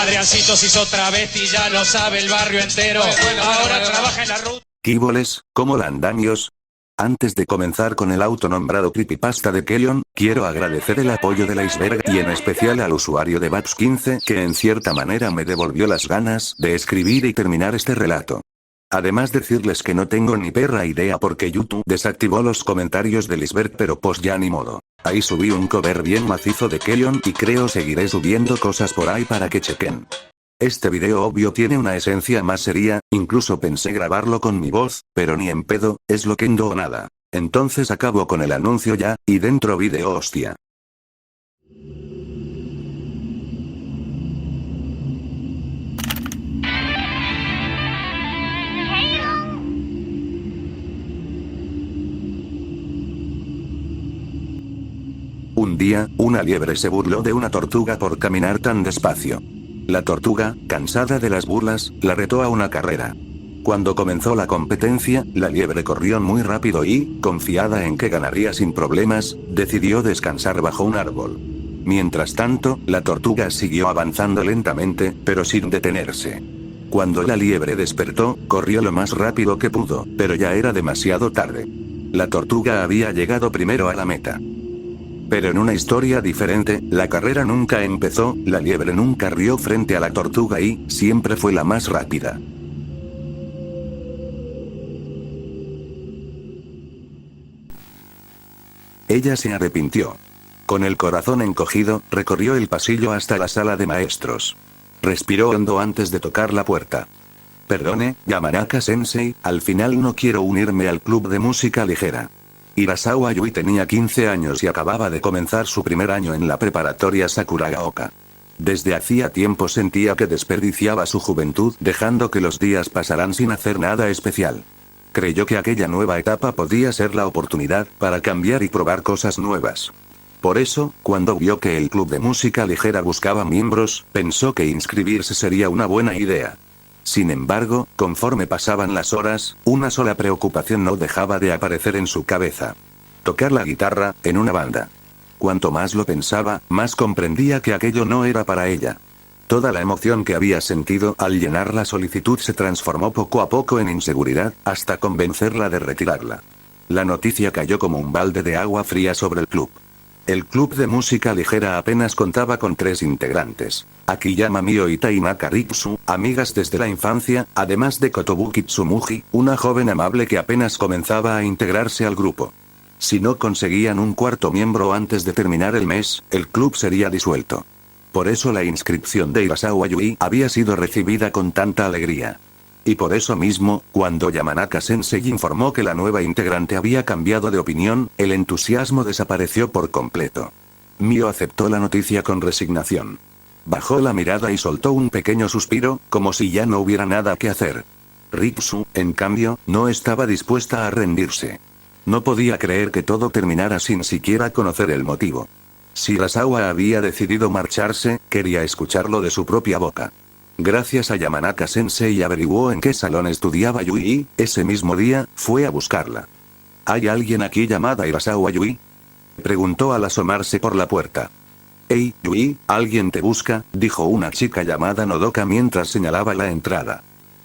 Adriancito se hizo travesti, ya lo sabe el barrio entero. Ahora trabaja en la ruta. Kíboles, ¿cómo la andamios? Antes de comenzar con el autonombrado creepypasta de Kellyon, quiero agradecer el apoyo del iceberg y en especial al usuario de Babs15 que en cierta manera me devolvió las ganas de escribir y terminar este relato. Además decirles que no tengo ni perra idea porque YouTube desactivó los comentarios del iceberg, pero pues ya ni modo. Ahí subí un cover bien macizo de Kellyon y creo seguiré subiendo cosas por ahí para que chequen. Este video obvio tiene una esencia más seria, incluso pensé grabarlo con mi voz, pero ni en pedo, es lo que o nada. Entonces acabo con el anuncio ya, y dentro video hostia. Un día, una liebre se burló de una tortuga por caminar tan despacio. La tortuga, cansada de las burlas, la retó a una carrera. Cuando comenzó la competencia, la liebre corrió muy rápido y, confiada en que ganaría sin problemas, decidió descansar bajo un árbol. Mientras tanto, la tortuga siguió avanzando lentamente, pero sin detenerse. Cuando la liebre despertó, corrió lo más rápido que pudo, pero ya era demasiado tarde. La tortuga había llegado primero a la meta. Pero en una historia diferente, la carrera nunca empezó, la liebre nunca rió frente a la tortuga y, siempre fue la más rápida. Ella se arrepintió. Con el corazón encogido, recorrió el pasillo hasta la sala de maestros. Respiró hondo antes de tocar la puerta. Perdone, Yamanaka-sensei, al final no quiero unirme al club de música ligera. Hirasawa Yui tenía 15 años y acababa de comenzar su primer año en la preparatoria Sakuragaoka. Desde hacía tiempo sentía que desperdiciaba su juventud dejando que los días pasaran sin hacer nada especial. Creyó que aquella nueva etapa podía ser la oportunidad para cambiar y probar cosas nuevas. Por eso, cuando vio que el club de música ligera buscaba miembros, pensó que inscribirse sería una buena idea. Sin embargo, conforme pasaban las horas, una sola preocupación no dejaba de aparecer en su cabeza. Tocar la guitarra, en una banda. Cuanto más lo pensaba, más comprendía que aquello no era para ella. Toda la emoción que había sentido al llenar la solicitud se transformó poco a poco en inseguridad, hasta convencerla de retirarla. La noticia cayó como un balde de agua fría sobre el club. El club de música ligera apenas contaba con 3 integrantes. Akiyama Mio y Tainaka Riksu, amigas desde la infancia, además de Kotobuki Tsumugi, una joven amable que apenas comenzaba a integrarse al grupo. Si no conseguían un cuarto miembro antes de terminar el mes, el club sería disuelto. Por eso la inscripción de Hirasawa Yui había sido recibida con tanta alegría. Y por eso mismo, cuando Yamanaka-sensei informó que la nueva integrante había cambiado de opinión, el entusiasmo desapareció por completo. Mio aceptó la noticia con resignación. Bajó la mirada y soltó un pequeño suspiro, como si ya no hubiera nada que hacer. Riksu, en cambio, no estaba dispuesta a rendirse. No podía creer que todo terminara sin siquiera conocer el motivo. Si Hirasawa había decidido marcharse, quería escucharlo de su propia boca. Gracias a Yamanaka-sensei averiguó en qué salón estudiaba Yui y, ese mismo día, fue a buscarla. ¿Hay alguien aquí llamada Hirasawa Yui?, preguntó al asomarse por la puerta. «Hey, Yui, alguien te busca», dijo una chica llamada Nodoka mientras señalaba la entrada.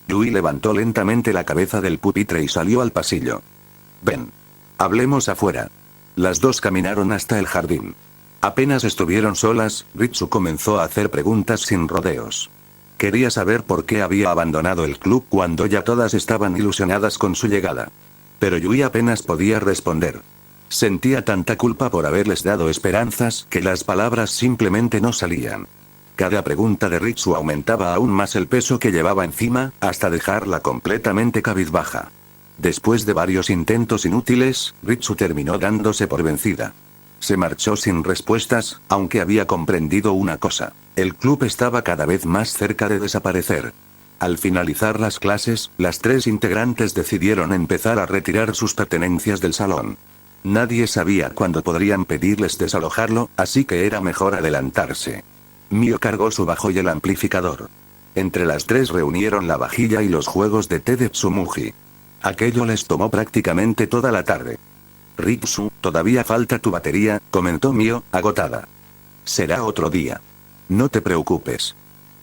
Yui levantó lentamente la cabeza del pupitre y salió al pasillo. «Ven. Hablemos afuera». Las dos caminaron hasta el jardín. Apenas estuvieron solas, Ritsu comenzó a hacer preguntas sin rodeos. Quería saber por qué había abandonado el club cuando ya todas estaban ilusionadas con su llegada. Pero Yui apenas podía responder. Sentía tanta culpa por haberles dado esperanzas que las palabras simplemente no salían. Cada pregunta de Ritsu aumentaba aún más el peso que llevaba encima, hasta dejarla completamente cabizbaja. Después de varios intentos inútiles, Ritsu terminó dándose por vencida. Se marchó sin respuestas, aunque había comprendido una cosa. El club estaba cada vez más cerca de desaparecer. Al finalizar las clases, las 3 integrantes decidieron empezar a retirar sus pertenencias del salón. Nadie sabía cuándo podrían pedirles desalojarlo, así que era mejor adelantarse. Mio cargó su bajo y el amplificador. Entre las 3 reunieron la vajilla y los juegos de té de Tsumugi. Aquello les tomó prácticamente toda la tarde. «Riksu, todavía falta tu batería», comentó Mio, agotada. «Será otro día. No te preocupes».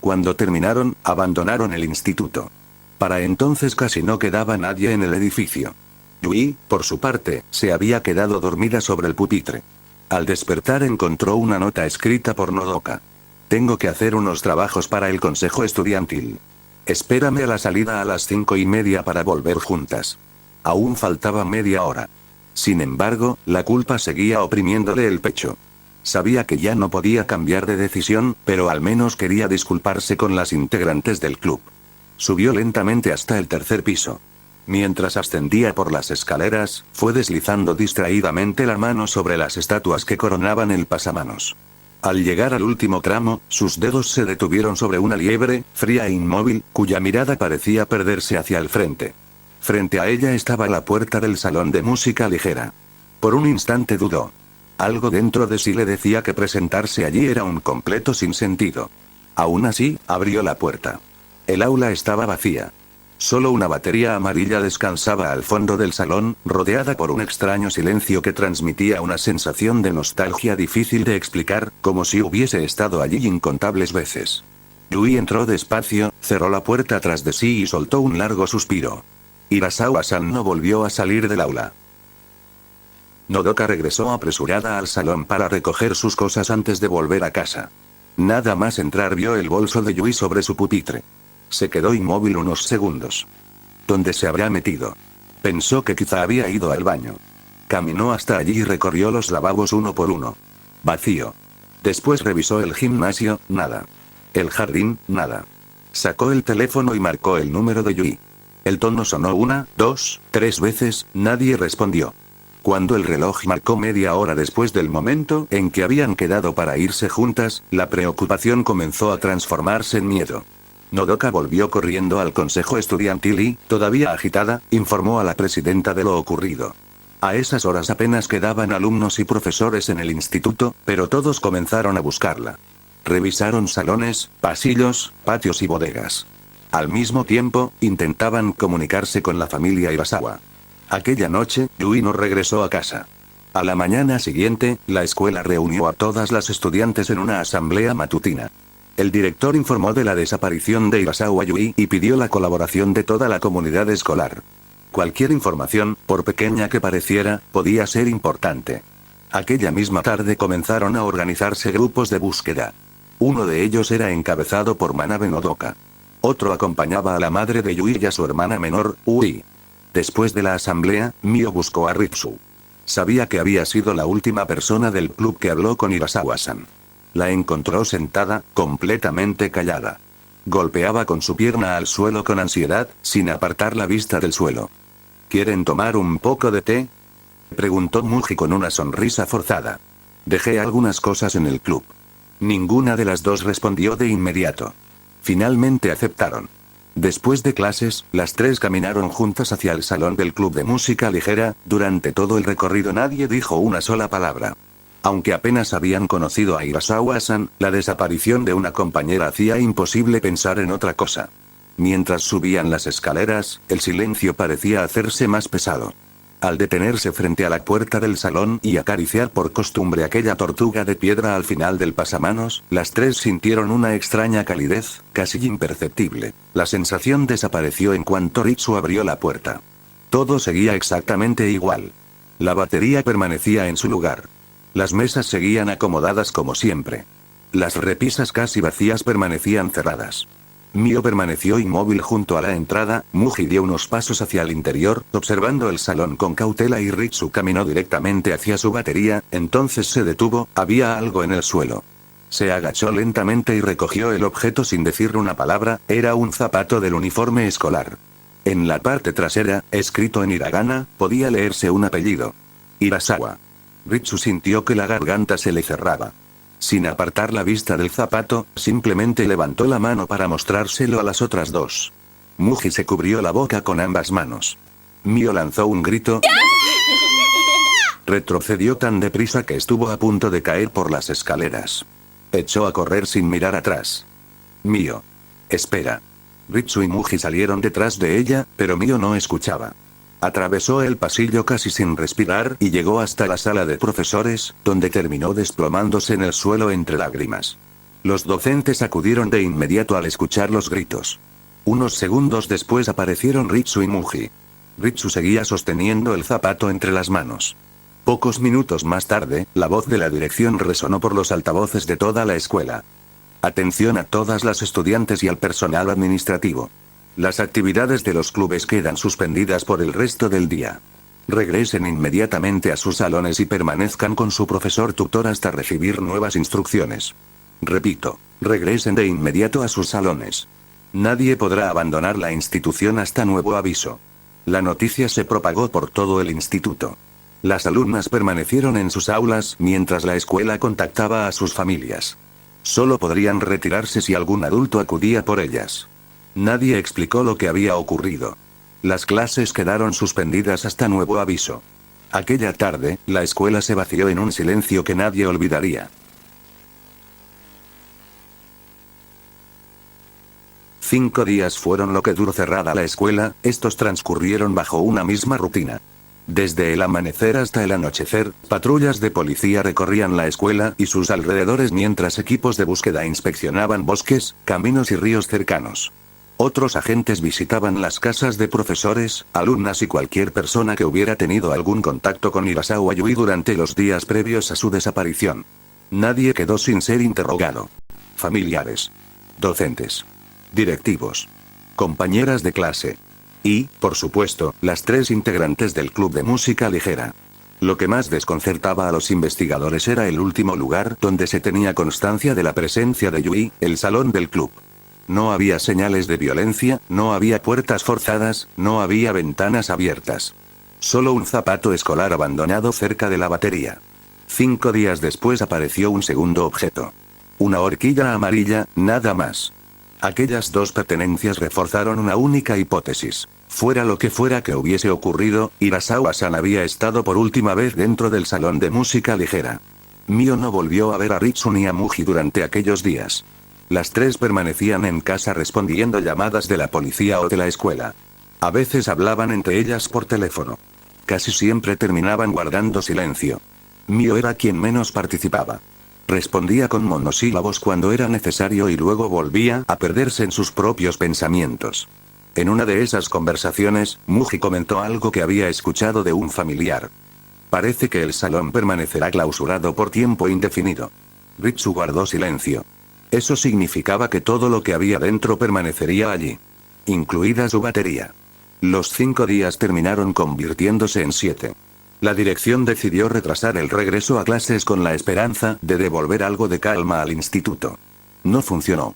Cuando terminaron, abandonaron el instituto. Para entonces casi no quedaba nadie en el edificio. Yui, por su parte, se había quedado dormida sobre el pupitre. Al despertar encontró una nota escrita por Nodoka. Tengo que hacer unos trabajos para el consejo estudiantil. Espérame a la salida a las 5:30 para volver juntas. Aún faltaba media hora. Sin embargo, la culpa seguía oprimiéndole el pecho. Sabía que ya no podía cambiar de decisión, pero al menos quería disculparse con las integrantes del club. Subió lentamente hasta el tercer piso. Mientras ascendía por las escaleras, fue deslizando distraídamente la mano sobre las estatuas que coronaban el pasamanos. Al llegar al último tramo, sus dedos se detuvieron sobre una liebre, fría e inmóvil, cuya mirada parecía perderse hacia el frente. Frente a ella estaba la puerta del salón de música ligera. Por un instante dudó. Algo dentro de sí le decía que presentarse allí era un completo sinsentido. Aún así, abrió la puerta. El aula estaba vacía. Solo una batería amarilla descansaba al fondo del salón, rodeada por un extraño silencio que transmitía una sensación de nostalgia difícil de explicar, como si hubiese estado allí incontables veces. Yui entró despacio, cerró la puerta tras de sí y soltó un largo suspiro. Hirasawa-san no volvió a salir del aula. Nodoka regresó apresurada al salón para recoger sus cosas antes de volver a casa. Nada más entrar vio el bolso de Yui sobre su pupitre. Se quedó inmóvil unos segundos. ¿Dónde se habrá metido? Pensó que quizá había ido al baño. Caminó hasta allí y recorrió los lavabos uno por uno. Vacío. Después revisó el gimnasio, nada. El jardín, nada. Sacó el teléfono y marcó el número de Yui. El tono sonó 1, 2, 3 veces, nadie respondió. Cuando el reloj marcó media hora después del momento en que habían quedado para irse juntas, la preocupación comenzó a transformarse en miedo. Nodoka volvió corriendo al consejo estudiantil y, todavía agitada, informó a la presidenta de lo ocurrido. A esas horas apenas quedaban alumnos y profesores en el instituto, pero todos comenzaron a buscarla. Revisaron salones, pasillos, patios y bodegas. Al mismo tiempo, intentaban comunicarse con la familia Hirasawa. Aquella noche, Yui no regresó a casa. A la mañana siguiente, la escuela reunió a todas las estudiantes en una asamblea matutina. El director informó de la desaparición de Hirasawa Yui y pidió la colaboración de toda la comunidad escolar. Cualquier información, por pequeña que pareciera, podía ser importante. Aquella misma tarde comenzaron a organizarse grupos de búsqueda. Uno de ellos era encabezado por Manabe Nodoka. Otro acompañaba a la madre de Yui y a su hermana menor, Ui. Después de la asamblea, Mio buscó a Ritsu. Sabía que había sido la última persona del club que habló con Hirasawa-san. La encontró sentada, completamente callada. Golpeaba con su pierna al suelo con ansiedad, sin apartar la vista del suelo. ¿Quieren tomar un poco de té?, preguntó Muji con una sonrisa forzada. Dejé algunas cosas en el club. Ninguna de las dos respondió de inmediato. Finalmente aceptaron. Después de clases, las tres caminaron juntas hacia el salón del club de música ligera. Durante todo el recorrido nadie dijo una sola palabra. Aunque apenas habían conocido a Hirasawa-san, la desaparición de una compañera hacía imposible pensar en otra cosa. Mientras subían las escaleras, el silencio parecía hacerse más pesado. Al detenerse frente a la puerta del salón y acariciar por costumbre aquella tortuga de piedra al final del pasamanos, las tres sintieron una extraña calidez, casi imperceptible. La sensación desapareció en cuanto Ritsu abrió la puerta. Todo seguía exactamente igual. La batería permanecía en su lugar. Las mesas seguían acomodadas como siempre. Las repisas casi vacías permanecían cerradas. Mio permaneció inmóvil junto a la entrada. Muji dio unos pasos hacia el interior, observando el salón con cautela y Ritsu caminó directamente hacia su batería, entonces se detuvo. Había algo en el suelo. Se agachó lentamente y recogió el objeto sin decir una palabra. Era un zapato del uniforme escolar. En la parte trasera, escrito en hiragana, podía leerse un apellido. Hirasawa. Ritsu sintió que la garganta se le cerraba. Sin apartar la vista del zapato, simplemente levantó la mano para mostrárselo a las otras dos. Muji se cubrió la boca con ambas manos. Mio lanzó un grito. Retrocedió tan deprisa que estuvo a punto de caer por las escaleras. Echó a correr sin mirar atrás. Mio. Espera. Ritsu y Muji salieron detrás de ella, pero Mio no escuchaba. Atravesó el pasillo casi sin respirar y llegó hasta la sala de profesores, donde terminó desplomándose en el suelo entre lágrimas. Los docentes acudieron de inmediato al escuchar los gritos. Unos segundos después aparecieron Ritsu y Muji. Ritsu seguía sosteniendo el zapato entre las manos. Pocos minutos más tarde, la voz de la dirección resonó por los altavoces de toda la escuela. Atención a todas las estudiantes y al personal administrativo. Las actividades de los clubes quedan suspendidas por el resto del día. Regresen inmediatamente a sus salones y permanezcan con su profesor tutor hasta recibir nuevas instrucciones. Repito, regresen de inmediato a sus salones. Nadie podrá abandonar la institución hasta nuevo aviso. La noticia se propagó por todo el instituto. Las alumnas permanecieron en sus aulas mientras la escuela contactaba a sus familias. Solo podrían retirarse si algún adulto acudía por ellas. Nadie explicó lo que había ocurrido. Las clases quedaron suspendidas hasta nuevo aviso. Aquella tarde, la escuela se vació en un silencio que nadie olvidaría. 5 días fueron lo que duró cerrada la escuela, estos transcurrieron bajo una misma rutina. Desde el amanecer hasta el anochecer, patrullas de policía recorrían la escuela y sus alrededores mientras equipos de búsqueda inspeccionaban bosques, caminos y ríos cercanos. Otros agentes visitaban las casas de profesores, alumnas y cualquier persona que hubiera tenido algún contacto con Hirasao Yui durante los días previos a su desaparición. Nadie quedó sin ser interrogado. Familiares, docentes, directivos, compañeras de clase. Y, por supuesto, las 3 integrantes del club de música ligera. Lo que más desconcertaba a los investigadores era el último lugar donde se tenía constancia de la presencia de Yui, el salón del club. No había señales de violencia, no había puertas forzadas, no había ventanas abiertas. Solo un zapato escolar abandonado cerca de la batería. 5 días después apareció un segundo objeto. Una horquilla amarilla, nada más. Aquellas 2 pertenencias reforzaron una única hipótesis. Fuera lo que fuera que hubiese ocurrido, Hirasawa-san había estado por última vez dentro del salón de música ligera. Mio no volvió a ver a Ritsu ni a Muji durante aquellos días. Las 3 permanecían en casa respondiendo llamadas de la policía o de la escuela. A veces hablaban entre ellas por teléfono. Casi siempre terminaban guardando silencio. Mio era quien menos participaba. Respondía con monosílabos cuando era necesario y luego volvía a perderse en sus propios pensamientos. En una de esas conversaciones, Muji comentó algo que había escuchado de un familiar. Parece que el salón permanecerá clausurado por tiempo indefinido. Ritsu guardó silencio. Eso significaba que todo lo que había dentro permanecería allí. Incluida su batería. Los 5 días terminaron convirtiéndose en 7. La dirección decidió retrasar el regreso a clases con la esperanza de devolver algo de calma al instituto. No funcionó.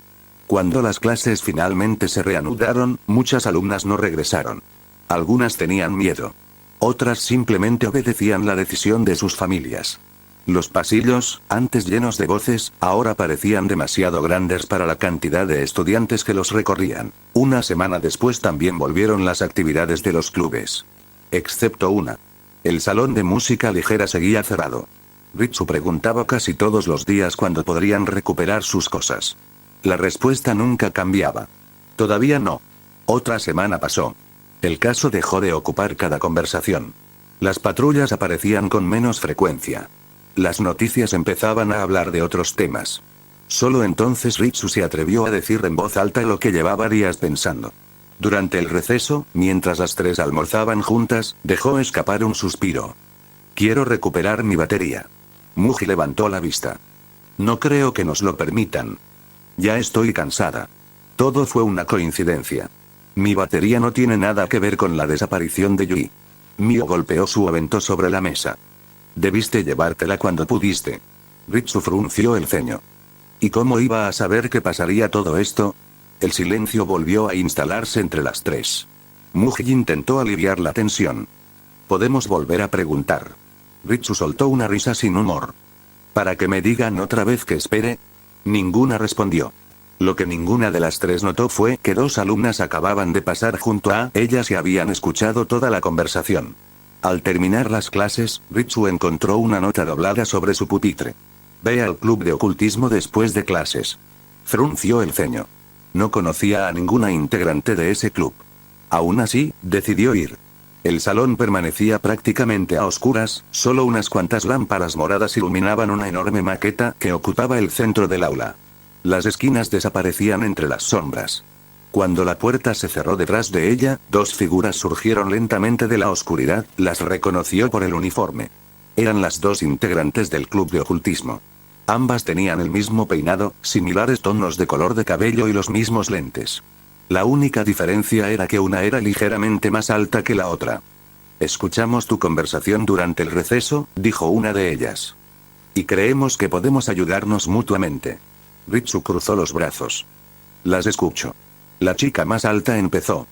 Cuando las clases finalmente se reanudaron, muchas alumnas no regresaron. Algunas tenían miedo. Otras simplemente obedecían la decisión de sus familias. Los pasillos, antes llenos de voces, ahora parecían demasiado grandes para la cantidad de estudiantes que los recorrían. Una semana después también volvieron las actividades de los clubes. Excepto una. El salón de música ligera seguía cerrado. Ritsu preguntaba casi todos los días cuándo podrían recuperar sus cosas. La respuesta nunca cambiaba. Todavía no. Otra semana pasó. El caso dejó de ocupar cada conversación. Las patrullas aparecían con menos frecuencia. Las noticias empezaban a hablar de otros temas. Solo entonces Ritsu se atrevió a decir en voz alta lo que llevaba días pensando. Durante el receso, mientras las 3 almorzaban juntas, dejó escapar un suspiro. Quiero recuperar mi batería. Muji levantó la vista. No creo que nos lo permitan. Ya estoy cansada. Todo fue una coincidencia. Mi batería no tiene nada que ver con la desaparición de Yui. Mio golpeó su aventó sobre la mesa. Debiste llevártela cuando pudiste. Ritsu frunció el ceño. ¿Y cómo iba a saber que pasaría todo esto? El silencio volvió a instalarse entre las 3. Muji intentó aliviar la tensión. Podemos volver a preguntar. Ritsu soltó una risa sin humor. ¿Para que me digan otra vez que espere? Ninguna respondió. Lo que ninguna de las 3 notó fue que 2 alumnas acababan de pasar junto a ellas y habían escuchado toda la conversación. Al terminar las clases, Ritsu encontró una nota doblada sobre su pupitre. Ve al club de ocultismo después de clases. Frunció el ceño. No conocía a ninguna integrante de ese club. Aún así, decidió ir. El salón permanecía prácticamente a oscuras, solo unas cuantas lámparas moradas iluminaban una enorme maqueta que ocupaba el centro del aula. Las esquinas desaparecían entre las sombras. Cuando la puerta se cerró detrás de ella, dos figuras surgieron lentamente de la oscuridad, las reconoció por el uniforme. Eran las dos integrantes del club de ocultismo. Ambas tenían el mismo peinado, similares tonos de color de cabello y los mismos lentes. La única diferencia era que una era ligeramente más alta que la otra. Escuchamos tu conversación durante el receso, dijo una de ellas. Y creemos que podemos ayudarnos mutuamente. Ritsu cruzó los brazos. Las escucho. La chica más alta empezó.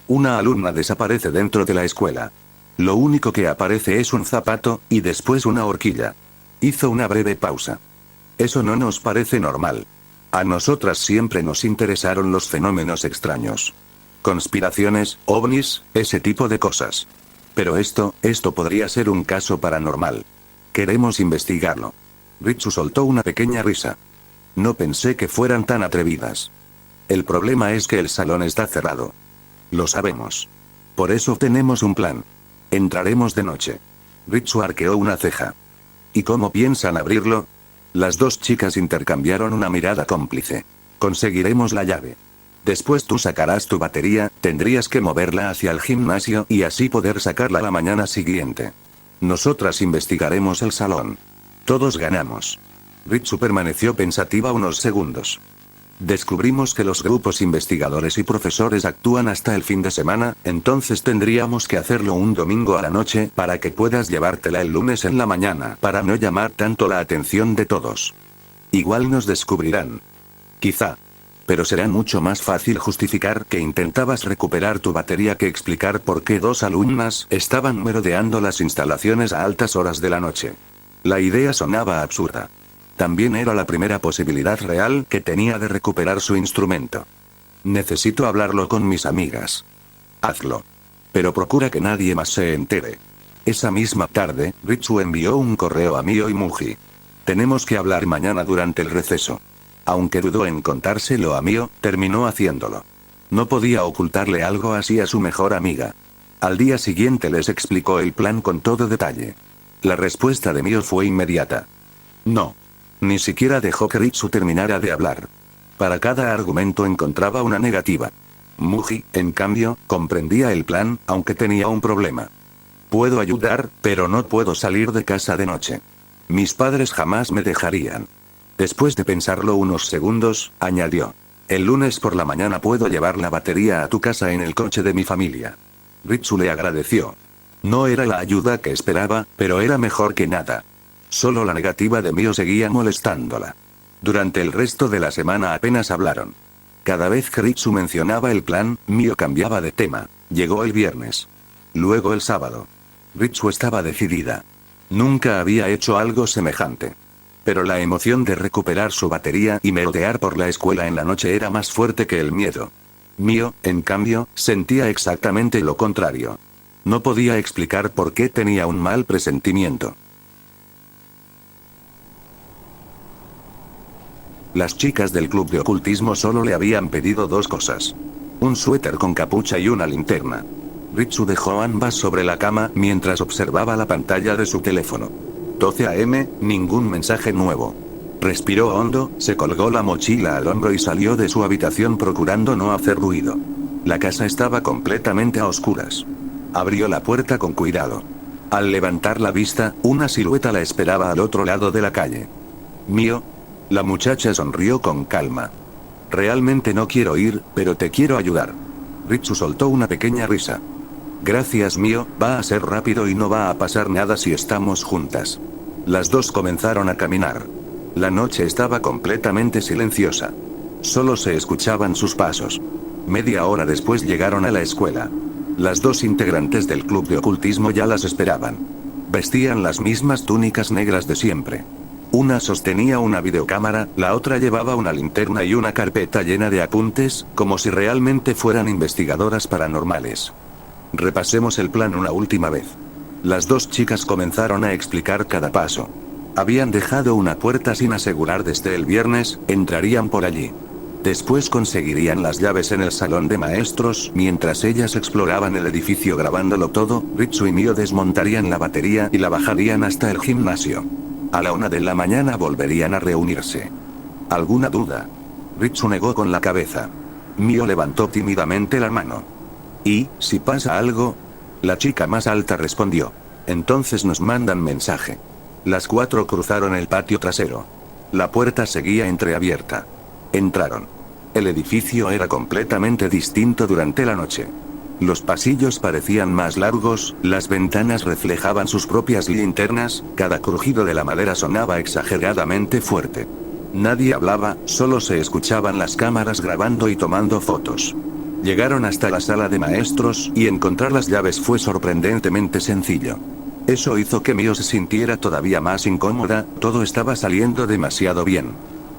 Una alumna desaparece dentro de la escuela. Lo único que aparece es un zapato, y después una horquilla. Hizo una breve pausa. Eso no nos parece normal. A nosotras siempre nos interesaron los fenómenos extraños. Conspiraciones, ovnis, ese tipo de cosas. Pero esto podría ser un caso paranormal. Queremos investigarlo. Ritsu soltó una pequeña risa. No pensé que fueran tan atrevidas. El problema es que el salón está cerrado. Lo sabemos. Por eso tenemos un plan. Entraremos de noche. Ritsu arqueó una ceja. ¿Y cómo piensan abrirlo? Las dos chicas intercambiaron una mirada cómplice. Conseguiremos la llave. Después tú sacarás tu batería, tendrías que moverla hacia el gimnasio y así poder sacarla la mañana siguiente. Nosotras investigaremos el salón. Todos ganamos. Ritsu permaneció pensativa unos segundos. Descubrimos que los grupos investigadores y profesores actúan hasta el fin de semana, entonces tendríamos que hacerlo un domingo a la noche para que puedas llevártela el lunes en la mañana para no llamar tanto la atención de todos. Igual nos descubrirán. Quizá. Pero será mucho más fácil justificar que intentabas recuperar tu batería que explicar por qué dos alumnas estaban merodeando las instalaciones a altas horas de la noche. La idea sonaba absurda. También era la primera posibilidad real que tenía de recuperar su instrumento. Necesito hablarlo con mis amigas. Hazlo. Pero procura que nadie más se entere. Esa misma tarde, Ritsu envió un correo a Mio y Muji. Tenemos que hablar mañana durante el receso. Aunque dudó en contárselo a Mio, terminó haciéndolo. No podía ocultarle algo así a su mejor amiga. Al día siguiente les explicó el plan con todo detalle. La respuesta de Mio fue inmediata. No. Ni siquiera dejó que Ritsu terminara de hablar. Para cada argumento encontraba una negativa. Muji, en cambio, comprendía el plan, aunque tenía un problema. Puedo ayudar, pero no puedo salir de casa de noche. Mis padres jamás me dejarían. Después de pensarlo unos segundos, añadió. El lunes por la mañana puedo llevar la batería a tu casa en el coche de mi familia. Ritsu le agradeció. No era la ayuda que esperaba, pero era mejor que nada. Solo la negativa de Mio seguía molestándola. Durante el resto de la semana apenas hablaron. Cada vez que Ritsu mencionaba el plan, Mio cambiaba de tema. Llegó el viernes. Luego el sábado. Ritsu estaba decidida. Nunca había hecho algo semejante. Pero la emoción de recuperar su batería y merodear por la escuela en la noche era más fuerte que el miedo. Mio, en cambio, sentía exactamente lo contrario. No podía explicar por qué tenía un mal presentimiento. Las chicas del club de ocultismo solo le habían pedido dos cosas. Un suéter con capucha y una linterna. Ritsu dejó ambas sobre la cama mientras observaba la pantalla de su teléfono. 12 AM, ningún mensaje nuevo. Respiró hondo, se colgó la mochila al hombro y salió de su habitación procurando no hacer ruido. La casa estaba completamente a oscuras. Abrió la puerta con cuidado. Al levantar la vista, una silueta la esperaba al otro lado de la calle. Mio. La muchacha sonrió con calma. Realmente no quiero ir, pero te quiero ayudar. Ritsu soltó una pequeña risa. Gracias Mio, va a ser rápido y no va a pasar nada si estamos juntas. Las dos comenzaron a caminar. La noche estaba completamente silenciosa. Solo se escuchaban sus pasos. Media hora después llegaron a la escuela. Las dos integrantes del club de ocultismo ya las esperaban. Vestían las mismas túnicas negras de siempre. Una sostenía una videocámara, la otra llevaba una linterna y una carpeta llena de apuntes, como si realmente fueran investigadoras paranormales. Repasemos el plan una última vez. Las dos chicas comenzaron a explicar cada paso. Habían dejado una puerta sin asegurar desde el viernes, entrarían por allí. Después conseguirían las llaves en el salón de maestros, mientras ellas exploraban el edificio grabándolo todo, Ritsu y Mio desmontarían la batería y la bajarían hasta el gimnasio. A la 1 de la mañana volverían a reunirse. ¿Alguna duda? Ritsu negó con la cabeza. Mio levantó tímidamente la mano. ¿Y, si pasa algo? La chica más alta respondió. Entonces nos mandan mensaje. Las 4 cruzaron el patio trasero. La puerta seguía entreabierta. Entraron. El edificio era completamente distinto durante la noche. Los pasillos parecían más largos, las ventanas reflejaban sus propias linternas, cada crujido de la madera sonaba exageradamente fuerte. Nadie hablaba, solo se escuchaban las cámaras grabando y tomando fotos. Llegaron hasta la sala de maestros, y encontrar las llaves fue sorprendentemente sencillo. Eso hizo que Mio se sintiera todavía más incómoda, todo estaba saliendo demasiado bien.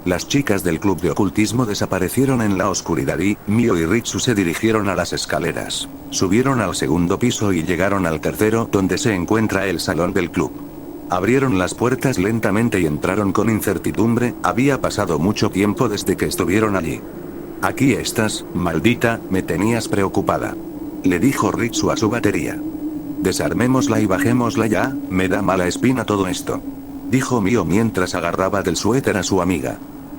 Las chicas del club de ocultismo desaparecieron en la oscuridad y Mio y Ritsu se dirigieron a las escaleras. Subieron al segundo piso y llegaron al tercero, donde se encuentra el salón del club. Abrieron las puertas lentamente y entraron con incertidumbre, había pasado mucho tiempo desde que estuvieron allí. Aquí estás, maldita, me tenías preocupada. Le dijo Ritsu a su batería. Desarmémosla y bajémosla ya, me da mala espina todo esto. Dijo Mio mientras agarraba del suéter a su amiga.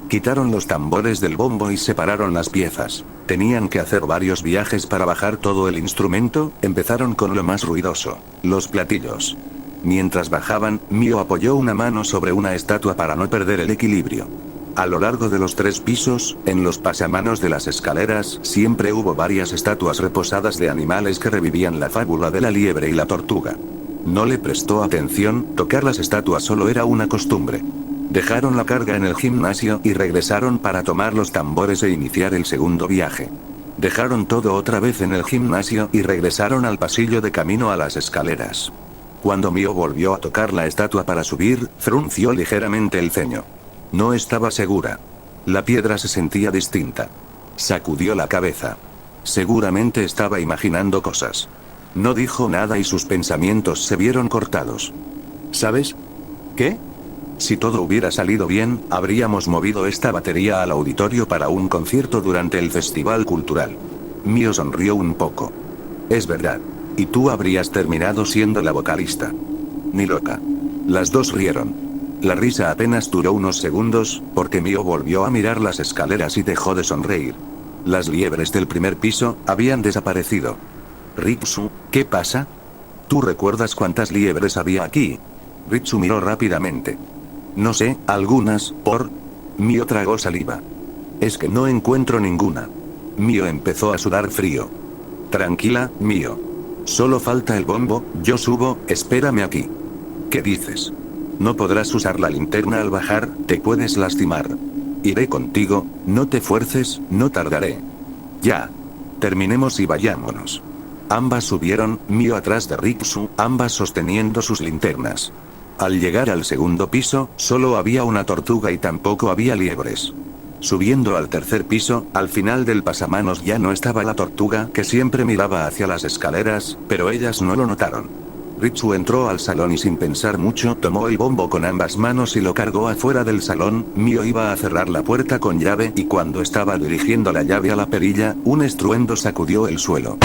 Quitaron los tambores del bombo y separaron las piezas. Tenían que hacer varios viajes para bajar todo el instrumento, empezaron con lo más ruidoso, los platillos. Mientras bajaban, Mio apoyó una mano sobre una estatua para no perder el equilibrio. A lo largo de los 3 pisos, en los pasamanos de las escaleras, siempre hubo varias estatuas reposadas de animales que revivían la fábula de la liebre y la tortuga. No le prestó atención, tocar las estatuas solo era una costumbre. Dejaron la carga en el gimnasio y regresaron para tomar los tambores e iniciar el segundo viaje. Dejaron todo otra vez en el gimnasio y regresaron al pasillo de camino a las escaleras. Cuando Mio volvió a tocar la estatua para subir, frunció ligeramente el ceño. No estaba segura. La piedra se sentía distinta. Sacudió la cabeza. Seguramente estaba imaginando cosas. No dijo nada y sus pensamientos se vieron cortados. ¿Sabes? ¿Qué? Si todo hubiera salido bien, habríamos movido esta batería al auditorio para un concierto durante el festival cultural. Mio sonrió un poco. Es verdad. Y tú habrías terminado siendo la vocalista. Ni loca. Las dos rieron. La risa apenas duró unos segundos, porque Mio volvió a mirar las escaleras y dejó de sonreír. Las liebres del primer piso habían desaparecido. Ritsu, ¿qué pasa? ¿Tú recuerdas cuántas liebres había aquí? Ritsu miró rápidamente. No sé, algunas, Mio tragó saliva. Es que no encuentro ninguna. Mio empezó a sudar frío. Tranquila, Mio. Solo falta el bombo, yo subo, espérame aquí. ¿Qué dices? No podrás usar la linterna al bajar, te puedes lastimar. Iré contigo, no te fuerces, no tardaré. Ya. Terminemos y vayámonos. Ambas subieron, Mio atrás de Ritsu, ambas sosteniendo sus linternas. Al llegar al segundo piso, solo había una tortuga y tampoco había liebres. Subiendo al tercer piso, al final del pasamanos ya no estaba la tortuga, que siempre miraba hacia las escaleras, pero ellas no lo notaron. Ritsu entró al salón y sin pensar mucho tomó el bombo con ambas manos y lo cargó afuera del salón. Mio iba a cerrar la puerta con llave y cuando estaba dirigiendo la llave a la perilla, un estruendo sacudió el suelo.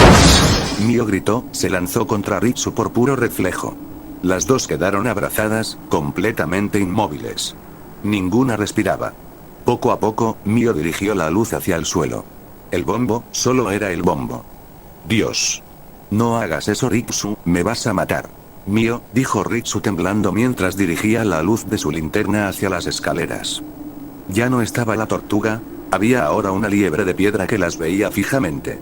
Mio gritó, se lanzó contra Ritsu por puro reflejo. Las dos quedaron abrazadas, completamente inmóviles. Ninguna respiraba. Poco a poco, Mio dirigió la luz hacia el suelo. El bombo, solo era el bombo. Dios. No hagas eso, Ritsu, me vas a matar. Mio, dijo Ritsu temblando mientras dirigía la luz de su linterna hacia las escaleras. Ya no estaba la tortuga, había ahora una liebre de piedra que las veía fijamente.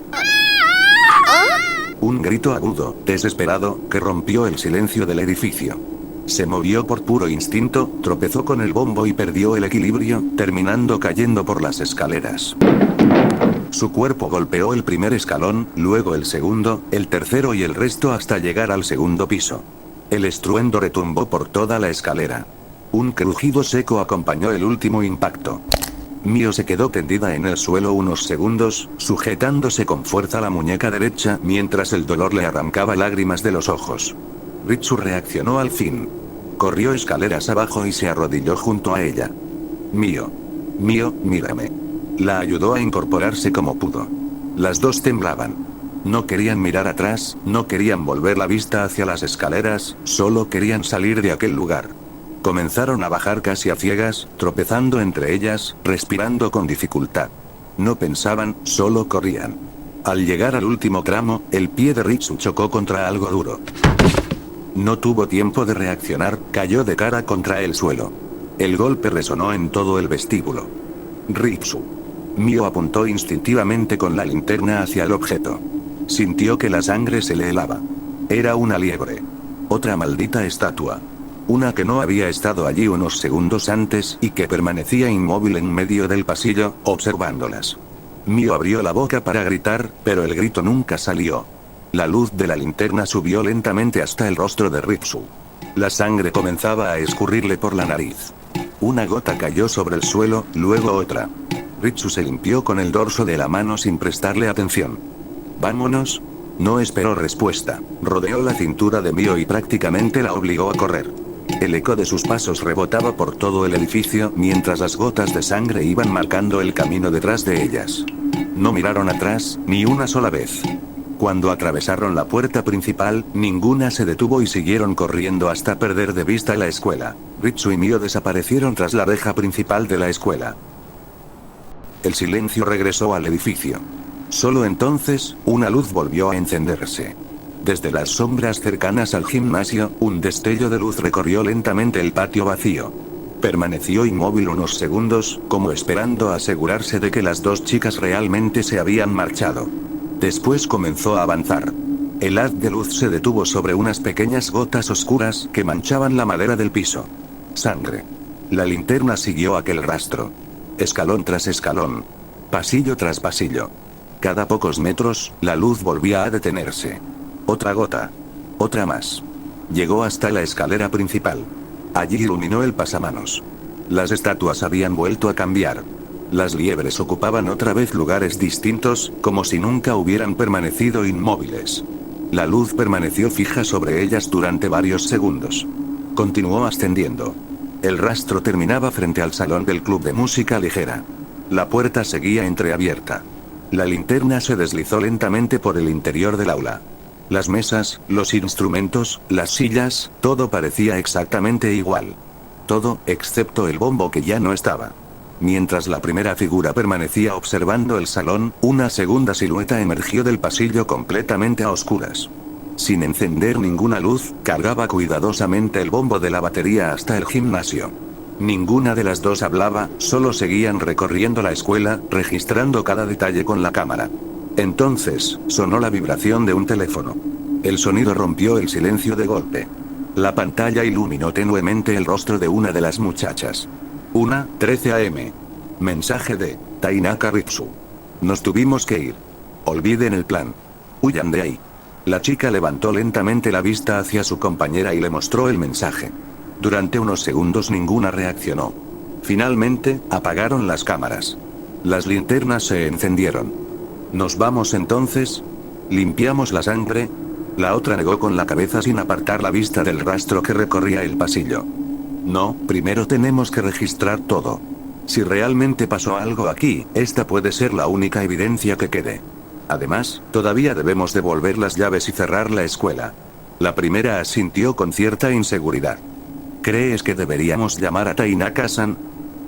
Un grito agudo, desesperado, que rompió el silencio del edificio. Se movió por puro instinto, tropezó con el bombo y perdió el equilibrio, terminando cayendo por las escaleras. Su cuerpo golpeó el primer escalón, luego el segundo, el tercero y el resto hasta llegar al segundo piso. El estruendo retumbó por toda la escalera. Un crujido seco acompañó el último impacto. Mio se quedó tendida en el suelo unos segundos, sujetándose con fuerza la muñeca derecha mientras el dolor le arrancaba lágrimas de los ojos. Ritsu reaccionó al fin. Corrió escaleras abajo y se arrodilló junto a ella. Mio, mírame. La ayudó a incorporarse como pudo. Las dos temblaban. No querían mirar atrás, no querían volver la vista hacia las escaleras, solo querían salir de aquel lugar. Comenzaron a bajar casi a ciegas, tropezando entre ellas, respirando con dificultad. No pensaban, solo corrían. Al llegar al último tramo, el pie de Ritsu chocó contra algo duro. No tuvo tiempo de reaccionar, cayó de cara contra el suelo. El golpe resonó en todo el vestíbulo. Ritsu. Mio apuntó instintivamente con la linterna hacia el objeto. Sintió que la sangre se le helaba. Era una liebre. Otra maldita estatua. Una que no había estado allí unos segundos antes y que permanecía inmóvil en medio del pasillo, observándolas. Mio abrió la boca para gritar, pero el grito nunca salió. La luz de la linterna subió lentamente hasta el rostro de Ritsu. La sangre comenzaba a escurrirle por la nariz. Una gota cayó sobre el suelo, luego otra. Ritsu se limpió con el dorso de la mano sin prestarle atención. «¿Vámonos?» No esperó respuesta. Rodeó la cintura de Mio y prácticamente la obligó a correr. El eco de sus pasos rebotaba por todo el edificio mientras las gotas de sangre iban marcando el camino detrás de ellas. No miraron atrás, ni una sola vez. Cuando atravesaron la puerta principal, ninguna se detuvo y siguieron corriendo hasta perder de vista la escuela. Ritsu y Mio desaparecieron tras la reja principal de la escuela. El silencio regresó al edificio. Solo entonces, una luz volvió a encenderse. Desde las sombras cercanas al gimnasio, un destello de luz recorrió lentamente el patio vacío. Permaneció inmóvil unos segundos, como esperando asegurarse de que las dos chicas realmente se habían marchado. Después comenzó a avanzar. El haz de luz se detuvo sobre unas pequeñas gotas oscuras que manchaban la madera del piso. Sangre. La linterna siguió aquel rastro. Escalón tras escalón. Pasillo tras pasillo. Cada pocos metros, la luz volvía a detenerse. Otra gota. Otra más. Llegó hasta la escalera principal. Allí iluminó el pasamanos. Las estatuas habían vuelto a cambiar. Las liebres ocupaban otra vez lugares distintos, como si nunca hubieran permanecido inmóviles. La luz permaneció fija sobre ellas durante varios segundos. Continuó ascendiendo. El rastro terminaba frente al salón del club de música ligera. La puerta seguía entreabierta. La linterna se deslizó lentamente por el interior del aula. Las mesas, los instrumentos, las sillas, todo parecía exactamente igual. Todo, excepto el bombo que ya no estaba. Mientras la primera figura permanecía observando el salón, una segunda silueta emergió del pasillo completamente a oscuras. Sin encender ninguna luz, cargaba cuidadosamente el bombo de la batería hasta el gimnasio. Ninguna de las dos hablaba, solo seguían recorriendo la escuela, registrando cada detalle con la cámara. Entonces, sonó la vibración de un teléfono. El sonido rompió el silencio de golpe. La pantalla iluminó tenuemente el rostro de una de las muchachas. 1:13 AM. Mensaje de Tainaka Ritsu. Nos tuvimos que ir. Olviden el plan. Huyan de ahí. La chica levantó lentamente la vista hacia su compañera y le mostró el mensaje. Durante unos segundos ninguna reaccionó. Finalmente, apagaron las cámaras. Las linternas se encendieron. ¿Nos vamos entonces? ¿Limpiamos la sangre? La otra negó con la cabeza sin apartar la vista del rastro que recorría el pasillo. No, primero tenemos que registrar todo. Si realmente pasó algo aquí, esta puede ser la única evidencia que quede. Además, todavía debemos devolver las llaves y cerrar la escuela. La primera asintió con cierta inseguridad. ¿Crees que deberíamos llamar a Tainaka-san?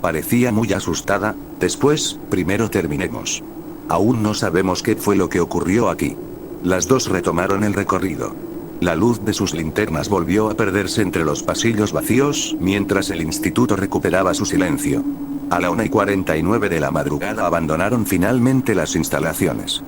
Parecía muy asustada. Después, primero terminemos. Aún no sabemos qué fue lo que ocurrió aquí. Las dos retomaron el recorrido. La luz de sus linternas volvió a perderse entre los pasillos vacíos, mientras el instituto recuperaba su silencio. A la 1:49 de la madrugada abandonaron finalmente las instalaciones.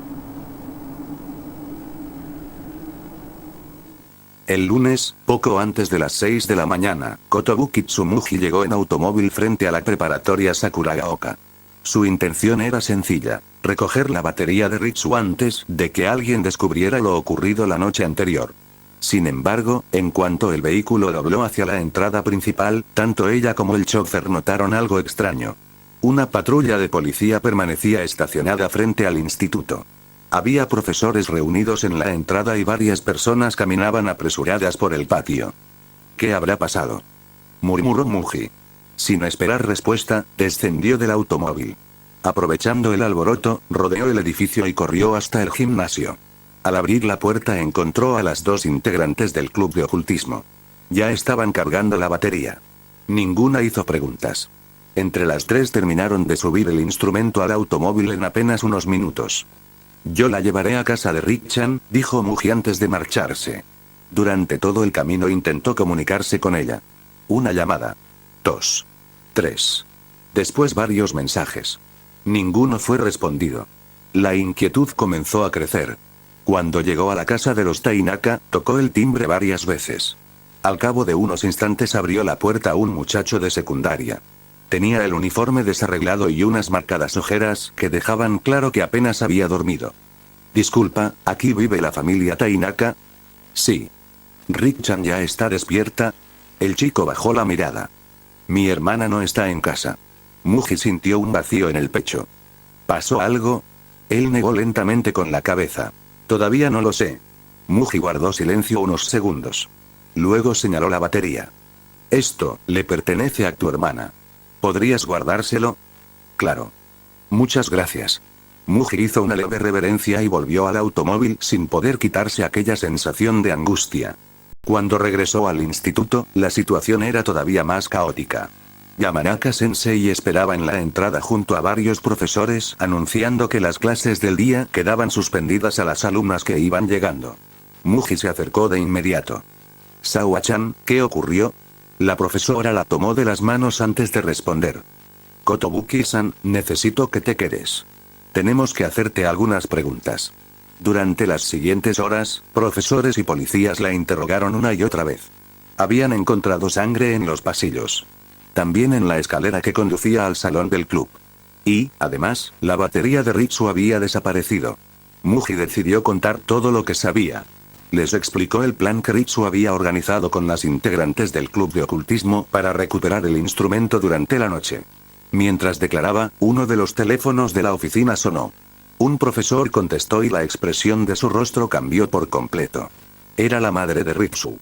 El lunes, poco antes de las 6 de la mañana, Kotobuki Tsumugi llegó en automóvil frente a la preparatoria Sakuragaoka. Su intención era sencilla: recoger la batería de Ritsu antes de que alguien descubriera lo ocurrido la noche anterior. Sin embargo, en cuanto el vehículo dobló hacia la entrada principal, tanto ella como el chofer notaron algo extraño. Una patrulla de policía permanecía estacionada frente al instituto. Había profesores reunidos en la entrada y varias personas caminaban apresuradas por el patio. ¿Qué habrá pasado?, murmuró Muji. Sin esperar respuesta, descendió del automóvil. Aprovechando el alboroto, rodeó el edificio y corrió hasta el gimnasio. Al abrir la puerta encontró a las dos integrantes del club de ocultismo. Ya estaban cargando la batería. Ninguna hizo preguntas. Entre las tres terminaron de subir el instrumento al automóvil en apenas unos minutos. Yo la llevaré a casa de Rick-chan, dijo Muji antes de marcharse. Durante todo el camino intentó comunicarse con ella. Una llamada. 2. 3. Después varios mensajes. Ninguno fue respondido. La inquietud comenzó a crecer. Cuando llegó a la casa de los Tainaka, tocó el timbre varias veces. Al cabo de unos instantes abrió la puerta un muchacho de secundaria. Tenía el uniforme desarreglado y unas marcadas ojeras que dejaban claro que apenas había dormido. Disculpa, ¿aquí vive la familia Tainaka? Sí. ¿Rick-chan ya está despierta? El chico bajó la mirada. Mi hermana no está en casa. Muji sintió un vacío en el pecho. ¿Pasó algo? Él negó lentamente con la cabeza. Todavía no lo sé. Muji guardó silencio unos segundos. Luego señaló la batería. Esto le pertenece a tu hermana. ¿Podrías guardárselo? Claro. Muchas gracias. Muji hizo una leve reverencia y volvió al automóvil sin poder quitarse aquella sensación de angustia. Cuando regresó al instituto, la situación era todavía más caótica. Yamanaka-sensei esperaba en la entrada junto a varios profesores anunciando que las clases del día quedaban suspendidas a las alumnas que iban llegando. Muji se acercó de inmediato. Sawa-chan, ¿qué ocurrió? La profesora la tomó de las manos antes de responder. Kotobuki-san, necesito que te quedes. Tenemos que hacerte algunas preguntas. Durante las siguientes horas, profesores y policías la interrogaron una y otra vez. Habían encontrado sangre en los pasillos. También en la escalera que conducía al salón del club. Y, además, la batería de Ritsu había desaparecido. Muji decidió contar todo lo que sabía. Les explicó el plan que Ritsu había organizado con las integrantes del club de ocultismo para recuperar el instrumento durante la noche. Mientras declaraba, uno de los teléfonos de la oficina sonó. Un profesor contestó y la expresión de su rostro cambió por completo. Era la madre de Ritsu.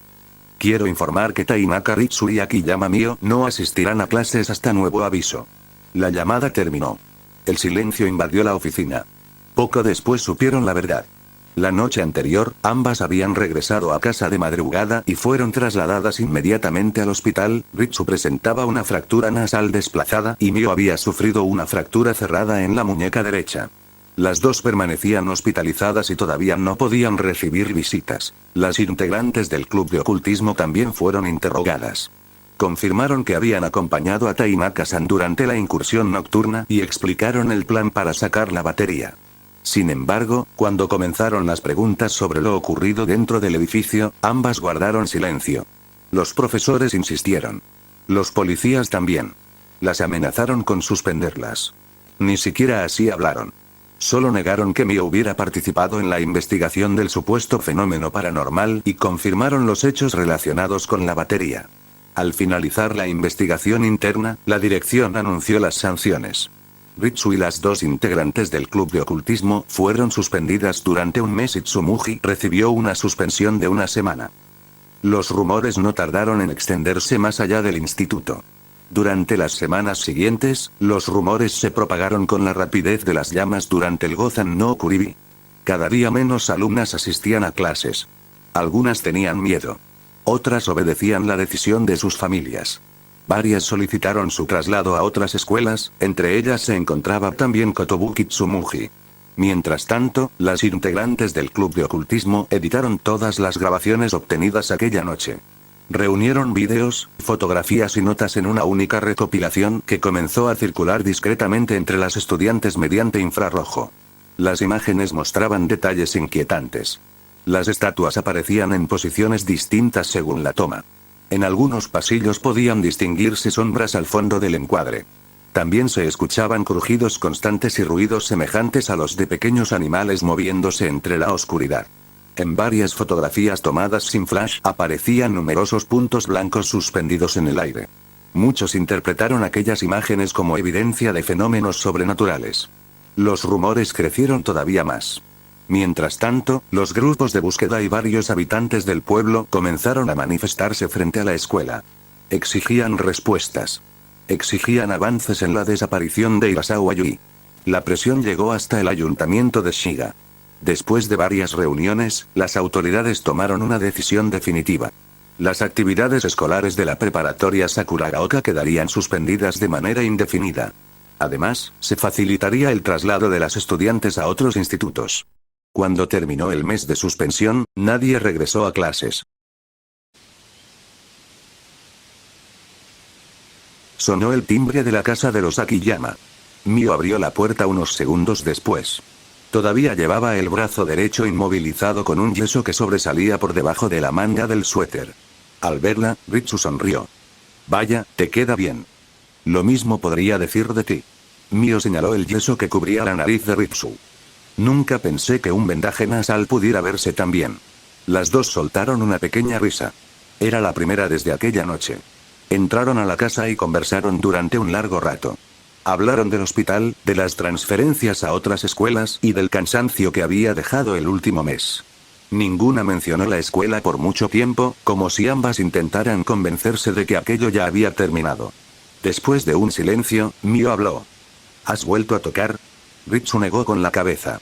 Quiero informar que Tainaka Ritsu y Akiyama Mio no asistirán a clases hasta nuevo aviso. La llamada terminó. El silencio invadió la oficina. Poco después supieron la verdad. La noche anterior, ambas habían regresado a casa de madrugada y fueron trasladadas inmediatamente al hospital. Ritsu presentaba una fractura nasal desplazada y Mio había sufrido una fractura cerrada en la muñeca derecha. Las dos permanecían hospitalizadas y todavía no podían recibir visitas. Las integrantes del club de ocultismo también fueron interrogadas. Confirmaron que habían acompañado a Tainaka-san durante la incursión nocturna y explicaron el plan para sacar la batería. Sin embargo, cuando comenzaron las preguntas sobre lo ocurrido dentro del edificio, ambas guardaron silencio. Los profesores insistieron. Los policías también. Las amenazaron con suspenderlas. Ni siquiera así hablaron. Solo negaron que Mio hubiera participado en la investigación del supuesto fenómeno paranormal y confirmaron los hechos relacionados con la batería. Al finalizar la investigación interna, la dirección anunció las sanciones. Ritsu y las dos integrantes del club de ocultismo fueron suspendidas durante un mes y Tsumuji recibió una suspensión de una semana. Los rumores no tardaron en extenderse más allá del instituto. Durante las semanas siguientes, los rumores se propagaron con la rapidez de las llamas durante el Gozan no Kuribi. Cada día menos alumnas asistían a clases. Algunas tenían miedo. Otras obedecían la decisión de sus familias. Varias solicitaron su traslado a otras escuelas, entre ellas se encontraba también Kotobuki Tsumuji. Mientras tanto, las integrantes del club de ocultismo editaron todas las grabaciones obtenidas aquella noche. Reunieron vídeos, fotografías y notas en una única recopilación que comenzó a circular discretamente entre las estudiantes mediante infrarrojo. Las imágenes mostraban detalles inquietantes. Las estatuas aparecían en posiciones distintas según la toma. En algunos pasillos podían distinguirse sombras al fondo del encuadre. También se escuchaban crujidos constantes y ruidos semejantes a los de pequeños animales moviéndose entre la oscuridad. En varias fotografías tomadas sin flash aparecían numerosos puntos blancos suspendidos en el aire. Muchos interpretaron aquellas imágenes como evidencia de fenómenos sobrenaturales. Los rumores crecieron todavía más. Mientras tanto, los grupos de búsqueda y varios habitantes del pueblo comenzaron a manifestarse frente a la escuela. Exigían respuestas. Exigían avances en la desaparición de Irasawa Yui. La presión llegó hasta el ayuntamiento de Shiga. Después de varias reuniones, las autoridades tomaron una decisión definitiva. Las actividades escolares de la preparatoria Sakuragaoka quedarían suspendidas de manera indefinida. Además, se facilitaría el traslado de las estudiantes a otros institutos. Cuando terminó el mes de suspensión, nadie regresó a clases. Sonó el timbre de la casa de los Akiyama. Mio abrió la puerta unos segundos después. Todavía llevaba el brazo derecho inmovilizado con un yeso que sobresalía por debajo de la manga del suéter. Al verla, Ritsu sonrió. Vaya, te queda bien. Lo mismo podría decir de ti. Mio señaló el yeso que cubría la nariz de Ritsu. Nunca pensé que un vendaje nasal pudiera verse tan bien. Las dos soltaron una pequeña risa. Era la primera desde aquella noche. Entraron a la casa y conversaron durante un largo rato. Hablaron del hospital, de las transferencias a otras escuelas y del cansancio que había dejado el último mes. Ninguna mencionó la escuela por mucho tiempo, como si ambas intentaran convencerse de que aquello ya había terminado. Después de un silencio, Mio habló. ¿Has vuelto a tocar? Ritsu negó con la cabeza.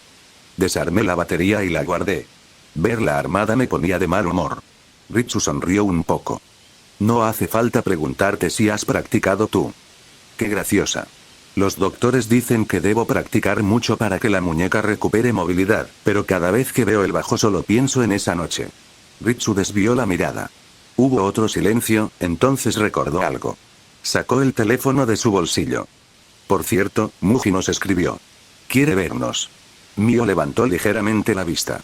Desarmé la batería y la guardé. Verla armada me ponía de mal humor. Ritsu sonrió un poco. No hace falta preguntarte si has practicado tú. Qué graciosa. Los doctores dicen que debo practicar mucho para que la muñeca recupere movilidad, pero cada vez que veo el bajo solo pienso en esa noche. Ritsu desvió la mirada. Hubo otro silencio, entonces recordó algo. Sacó el teléfono de su bolsillo. Por cierto, Muji nos escribió. Quiere vernos. Mio levantó ligeramente la vista.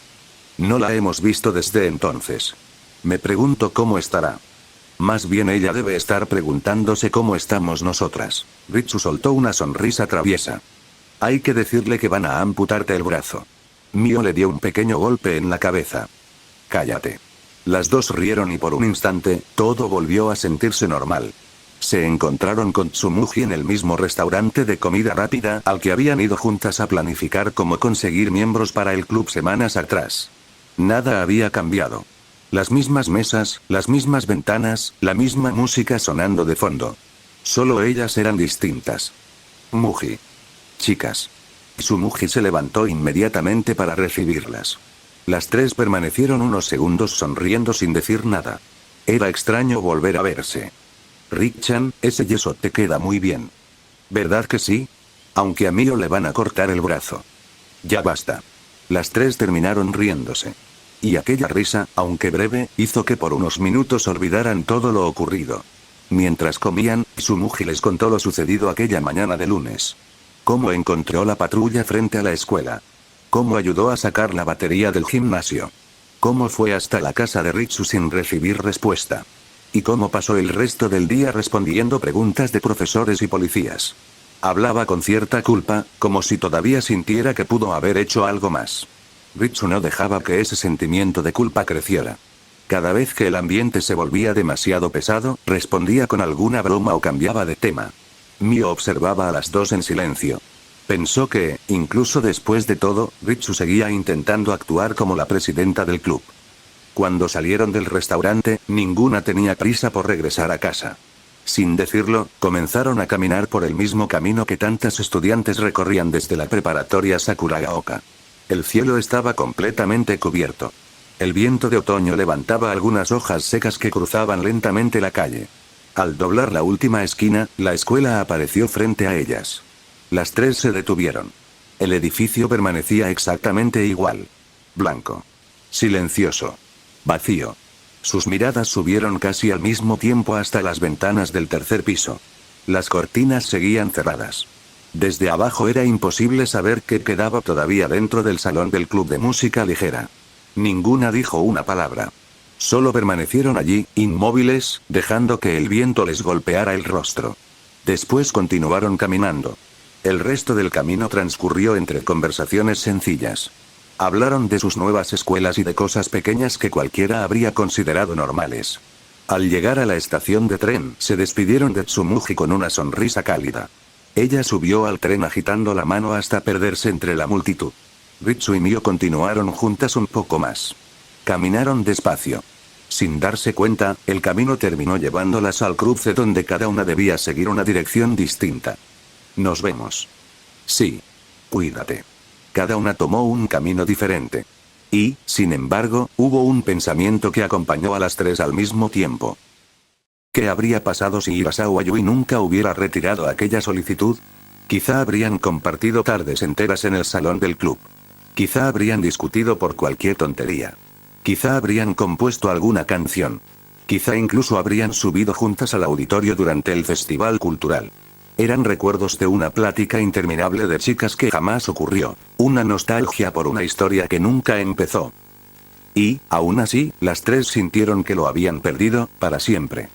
No la hemos visto desde entonces. Me pregunto cómo estará. Más bien ella debe estar preguntándose cómo estamos nosotras. Ritsu soltó una sonrisa traviesa. Hay que decirle que van a amputarte el brazo. Mio le dio un pequeño golpe en la cabeza. Cállate. Las dos rieron y por un instante, todo volvió a sentirse normal. Se encontraron con Tsumuji en el mismo restaurante de comida rápida al que habían ido juntas a planificar cómo conseguir miembros para el club semanas atrás. Nada había cambiado. Las mismas mesas, las mismas ventanas, la misma música sonando de fondo. Solo ellas eran distintas. Muji. Chicas. Tsumuji se levantó inmediatamente para recibirlas. Las tres permanecieron unos segundos sonriendo sin decir nada. Era extraño volver a verse. Rick-chan, ese yeso te queda muy bien. ¿Verdad que sí? Aunque a Mio le van a cortar el brazo. Ya basta. Las tres terminaron riéndose. Y aquella risa, aunque breve, hizo que por unos minutos olvidaran todo lo ocurrido. Mientras comían, Tsumuji les contó lo sucedido aquella mañana de lunes. Cómo encontró la patrulla frente a la escuela. Cómo ayudó a sacar la batería del gimnasio. Cómo fue hasta la casa de Ritsu sin recibir respuesta. Y cómo pasó el resto del día respondiendo preguntas de profesores y policías. Hablaba con cierta culpa, como si todavía sintiera que pudo haber hecho algo más. Ritsu no dejaba que ese sentimiento de culpa creciera. Cada vez que el ambiente se volvía demasiado pesado, respondía con alguna broma o cambiaba de tema. Mio observaba a las dos en silencio. Pensó que, incluso después de todo, Ritsu seguía intentando actuar como la presidenta del club. Cuando salieron del restaurante, ninguna tenía prisa por regresar a casa. Sin decirlo, comenzaron a caminar por el mismo camino que tantas estudiantes recorrían desde la preparatoria Sakuragaoka. El cielo estaba completamente cubierto. El viento de otoño levantaba algunas hojas secas que cruzaban lentamente la calle. Al doblar la última esquina, la escuela apareció frente a ellas. Las tres se detuvieron. El edificio permanecía exactamente igual. Blanco. Silencioso. Vacío. Sus miradas subieron casi al mismo tiempo hasta las ventanas del tercer piso. Las cortinas seguían cerradas. Desde abajo era imposible saber qué quedaba todavía dentro del salón del club de música ligera. Ninguna dijo una palabra. Solo permanecieron allí, inmóviles, dejando que el viento les golpeara el rostro. Después continuaron caminando. El resto del camino transcurrió entre conversaciones sencillas. Hablaron de sus nuevas escuelas y de cosas pequeñas que cualquiera habría considerado normales. Al llegar a la estación de tren, se despidieron de Tsumuji con una sonrisa cálida. Ella subió al tren agitando la mano hasta perderse entre la multitud. Ritsu y Mio continuaron juntas un poco más. Caminaron despacio. Sin darse cuenta, el camino terminó llevándolas al cruce donde cada una debía seguir una dirección distinta. Nos vemos. Sí. Cuídate. Cada una tomó un camino diferente. Y, sin embargo, hubo un pensamiento que acompañó a las tres al mismo tiempo. ¿Qué habría pasado si Hirasao Yui nunca hubiera retirado aquella solicitud? Quizá habrían compartido tardes enteras en el salón del club. Quizá habrían discutido por cualquier tontería. Quizá habrían compuesto alguna canción. Quizá incluso habrían subido juntas al auditorio durante el festival cultural. Eran recuerdos de una plática interminable de chicas que jamás ocurrió. Una nostalgia por una historia que nunca empezó. Y, aún así, las tres sintieron que lo habían perdido, para siempre.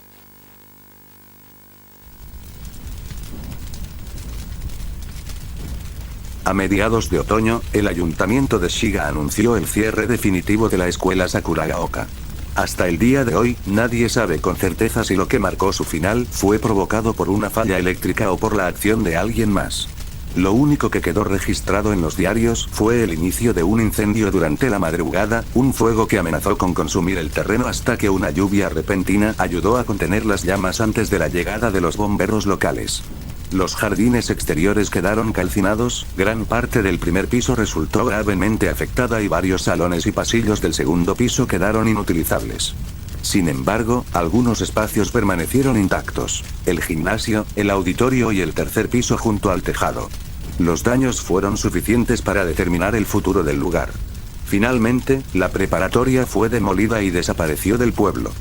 A mediados de otoño, el ayuntamiento de Shiga anunció el cierre definitivo de la escuela Sakuragaoka. Hasta el día de hoy, nadie sabe con certeza si lo que marcó su final fue provocado por una falla eléctrica o por la acción de alguien más. Lo único que quedó registrado en los diarios fue el inicio de un incendio durante la madrugada, un fuego que amenazó con consumir el terreno hasta que una lluvia repentina ayudó a contener las llamas antes de la llegada de los bomberos locales. Los jardines exteriores quedaron calcinados, gran parte del primer piso resultó gravemente afectada y varios salones y pasillos del segundo piso quedaron inutilizables. Sin embargo, algunos espacios permanecieron intactos: el gimnasio, el auditorio y el tercer piso junto al tejado. Los daños fueron suficientes para determinar el futuro del lugar. Finalmente, la preparatoria fue demolida y desapareció del pueblo.